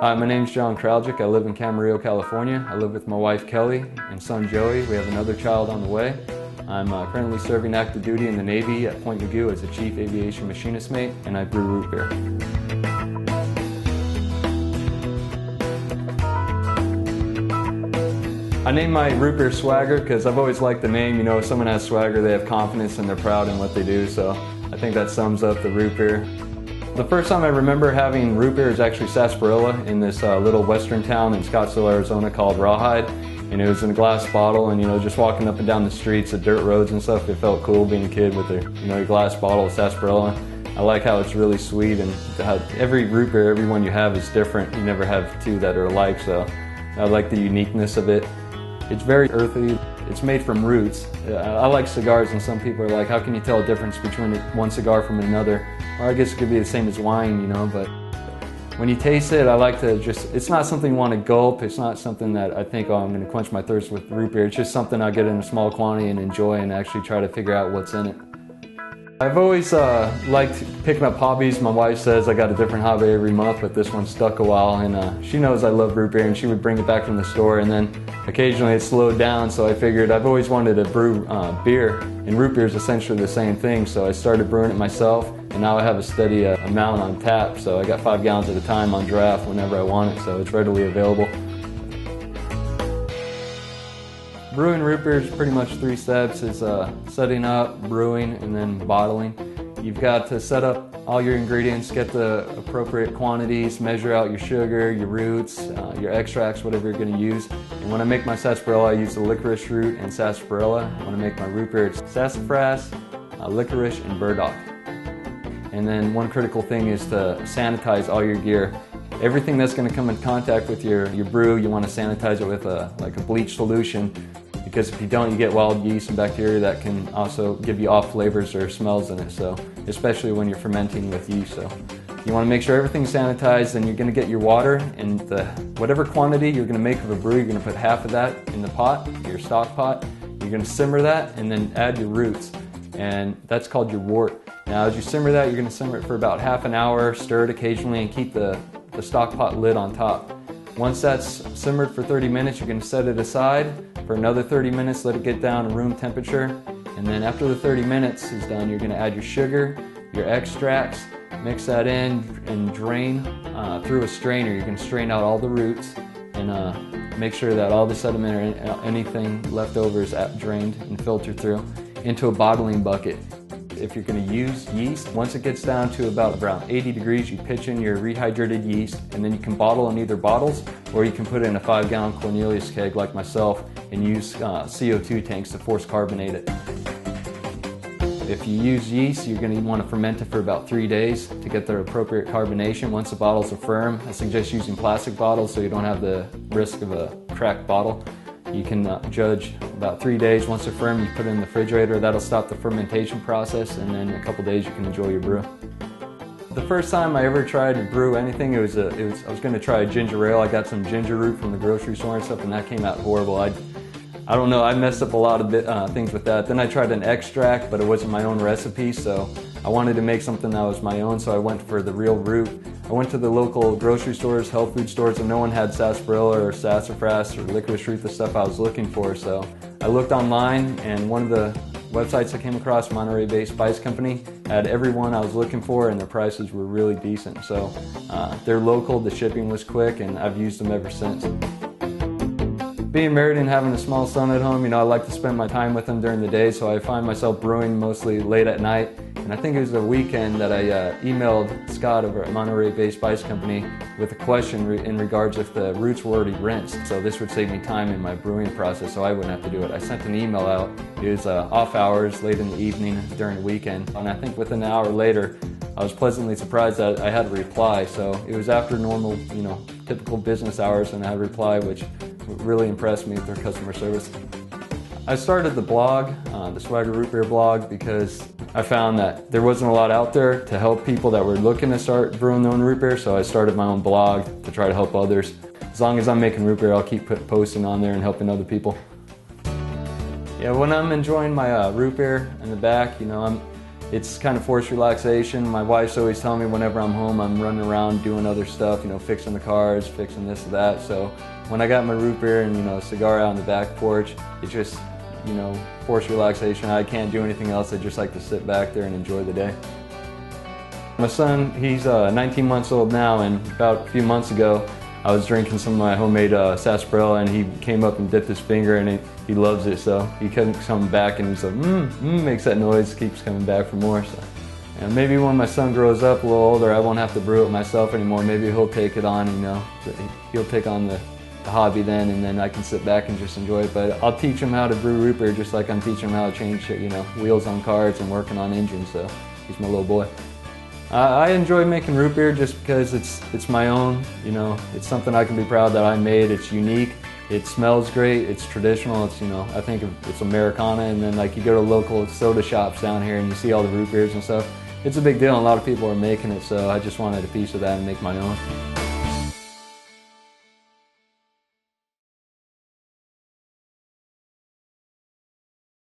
Hi, my name's John Kraljic. I live in Camarillo, California. I live with my wife Kelly and son Joey. We have another child on the way. I'm currently serving active duty in the Navy at Point Mugu as a Chief Aviation Machinist Mate, and I brew root beer. I named my root beer Swagger because I've always liked the name. You know, if someone has swagger, they have confidence and they're proud in what they do, so I think that sums up the root beer. The first time I remember having root beer is actually sarsaparilla in this little western town in Scottsdale, Arizona called Rawhide. And it was in a glass bottle, and you know, just walking up and down the streets, the dirt roads and stuff, it felt cool being a kid with a glass bottle of sarsaparilla. I like how it's really sweet, and how every root beer, every one you have is different. You never have two that are alike, so I like the uniqueness of it. It's very earthy. It's made from roots. I like cigars, and some people are like, how can you tell the difference between one cigar from another? Or I guess it could be the same as wine, you know, but when you taste it, I like to it's not something you want to gulp. It's not something that I think, oh, I'm going to quench my thirst with root beer. It's just something I get in a small quantity and enjoy and actually try to figure out what's in it. I've always liked picking up hobbies. My wife says I got a different hobby every month, but this one stuck a while, and she knows I love root beer, and she would bring it back from the store, and then occasionally it slowed down, so I figured I've always wanted to brew beer, and root beer is essentially the same thing, so I started brewing it myself, and now I have a steady amount on tap, so I got 5 gallons at a time on draft whenever I want it, so it's readily available. Brewing root beer is pretty much 3 steps. It's setting up, brewing, and then bottling. You've got to set up all your ingredients, get the appropriate quantities, measure out your sugar, your roots, your extracts, whatever you're going to use. And when I make my sarsaparilla, I use the licorice root and sarsaparilla. When I make my root beer, it's sassafras, licorice, and burdock. And then one critical thing is to sanitize all your gear. Everything that's going to come in contact with your brew, you want to sanitize it with like a bleach solution, because if you don't, you get wild yeast and bacteria that can also give you off flavors or smells in it, so especially when you're fermenting with yeast. So you want to make sure everything's sanitized, and you're going to get your water, and whatever quantity you're going to make of a brew, you're going to put half of that in the pot, your stock pot. You're going to simmer that and then add your roots, and that's called your wort. Now as you simmer that, you're going to simmer it for about half an hour, stir it occasionally, and keep the stock pot lid on top. Once that's simmered for 30 minutes, you're going to set it aside for another 30 minutes, let it get down to room temperature, and then after the 30 minutes is done, you're going to add your sugar, your extracts, mix that in and drain through a strainer. You're going to strain out all the roots and make sure that all the sediment or anything left over is drained and filtered through into a bottling bucket. If you're going to use yeast, once it gets down to about around 80 degrees, you pitch in your rehydrated yeast, and then you can bottle in either bottles, or you can put it in a 5-gallon Cornelius keg like myself and use CO2 tanks to force carbonate it. If you use yeast, you're going to want to ferment it for about 3 days to get the appropriate carbonation. Once the bottles are firm, I suggest using plastic bottles so you don't have the risk of a cracked bottle. You can judge about 3 days. Once they're firm, you put it in the refrigerator. That'll stop the fermentation process, and then in a couple days you can enjoy your brew. The first time I ever tried to brew anything, I was going to try a ginger ale. I got some ginger root from the grocery store and stuff, and that came out horrible. I don't know, I messed up a lot of things with that. Then I tried an extract, but it wasn't my own recipe, so I wanted to make something that was my own, so I went for the real root. I went to the local grocery stores, health food stores, and no one had sarsaparilla or sassafras or licorice root, the stuff I was looking for. So I looked online, and one of the websites I came across, Monterey Bay Spice Company, had every one I was looking for, and their prices were really decent. So they're local, the shipping was quick, and I've used them ever since. Being married and having a small son at home, you know, I like to spend my time with him during the day, so I find myself brewing mostly late at night. And I think it was the weekend that I emailed Scott over at Monterey Bay Spice Company with a question in regards if the roots were already rinsed. So this would save me time in my brewing process, so I wouldn't have to do it. I sent an email out. It was off hours, late in the evening during the weekend. And I think within an hour later, I was pleasantly surprised that I had a reply. So it was after normal, you know, typical business hours, and I had a reply, which really impressed me with their customer service. I started the blog, the Swagger Root Beer blog, because I found that there wasn't a lot out there to help people that were looking to start brewing their own root beer, so I started my own blog to try to help others. As long as I'm making root beer, I'll keep posting on there and helping other people. Yeah, when I'm enjoying my root beer in the back, you know, It's kind of forced relaxation. My wife's always telling me whenever I'm home, I'm running around doing other stuff, you know, fixing the cars, fixing this or that. So when I got my root beer and, you know, a cigar out on the back porch, it just, you know, forced relaxation. I can't do anything else. I just like to sit back there and enjoy the day. My son, he's 19 months old now, and about a few months ago, I was drinking some of my homemade sarsaparilla, and he came up and dipped his finger, and he loves it. So he kept coming back, and he's like, makes that noise, keeps coming back for more. So, and maybe when my son grows up a little older, I won't have to brew it myself anymore. Maybe he'll take it on, you know, he'll take on the hobby then, and then I can sit back and just enjoy it. But I'll teach him how to brew root beer just like I'm teaching him how to change, you know, wheels on cars and working on engines. So he's my little boy. I enjoy making root beer just because it's my own, you know, it's something I can be proud that I made. It's unique, it smells great, it's traditional, it's, you know, I think it's Americana, and then like you go to local soda shops down here and you see all the root beers and stuff. It's a big deal, and a lot of people are making it, so I just wanted a piece of that and make my own.